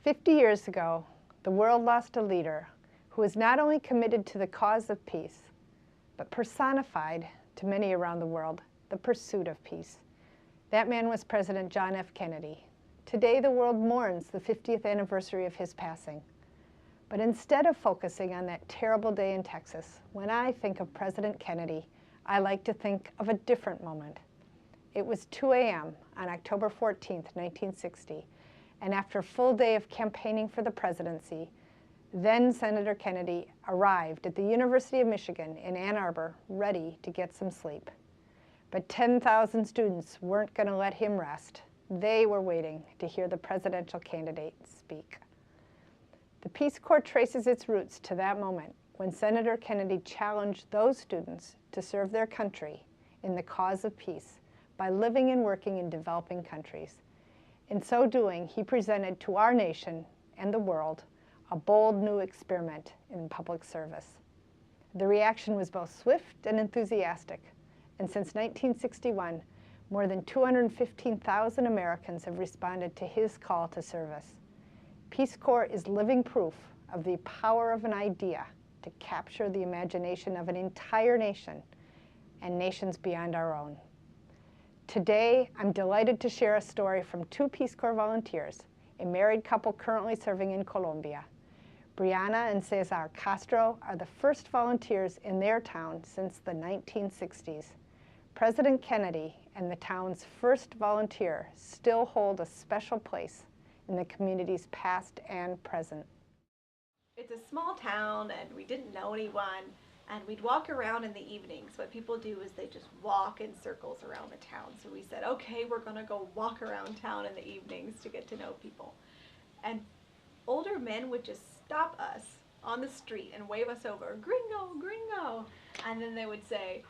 50 years ago, the world lost a leader who was not only committed to the cause of peace, but personified, to many around the world, the pursuit of peace. That man was President John F. Kennedy. Today, the world mourns the 50th anniversary of his passing. But instead of focusing on that terrible day in Texas, when I think of President Kennedy, I like to think of a different moment. It was 2 a.m. on October 14th, 1960, and after a full day of campaigning for the presidency, then Senator Kennedy arrived at the University of Michigan in Ann Arbor, ready to get some sleep. But 10,000 students weren't going to let him rest. They were waiting to hear the presidential candidate speak. The Peace Corps traces its roots to that moment when Senator Kennedy challenged those students to serve their country in the cause of peace by living and working in developing countries. In so doing, he presented to our nation and the world a bold new experiment in public service. The reaction was both swift and enthusiastic, and since 1961, more than 215,000 Americans have responded to his call to service. Peace Corps is living proof of the power of an idea to capture the imagination of an entire nation and nations beyond our own. Today, I'm delighted to share a story from two Peace Corps volunteers, a married couple currently serving in Colombia. Brianna and Cesar Castro are the first volunteers in their town since the 1960s. President Kennedy and the town's first volunteer still hold a special place in the community's past and present. It's a small town and we didn't know anyone, and we'd walk around in the evenings. What people do is they just walk in circles around the town. So we said, okay, we're gonna go walk around town in the evenings to get to know people. And older men would just stop us on the street and wave us over, gringo, gringo. And then they would say,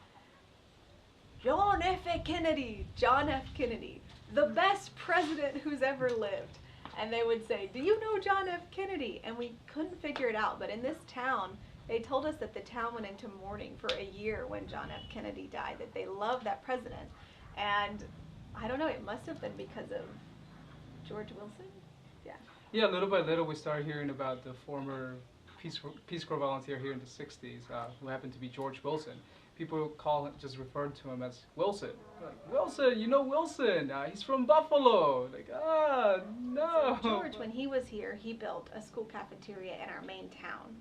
John F. Kennedy, John F. Kennedy, the best president who's ever lived. And they would say, do you know John F. Kennedy? And we couldn't figure it out. But in this town, they told us that the town went into mourning for a year when John F. Kennedy died, that they loved that president. And I don't know, it must have been because of George Wilson? Yeah. Yeah, little by little we started hearing about the former Peace Corps volunteer here in the 60s, who happened to be George Wilson. People just referred to him as Wilson. Like, Wilson, you know Wilson, he's from Buffalo. Like, no. So George, when he was here, he built a school cafeteria in our main town.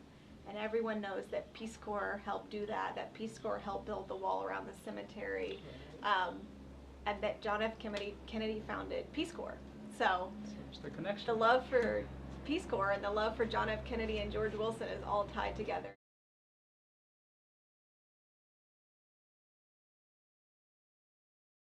And everyone knows that Peace Corps helped do that Peace Corps helped build the wall around the cemetery, and that John F. Kennedy founded Peace Corps. So the connection. The love for Peace Corps and the love for John F. Kennedy and George Wilson is all tied together.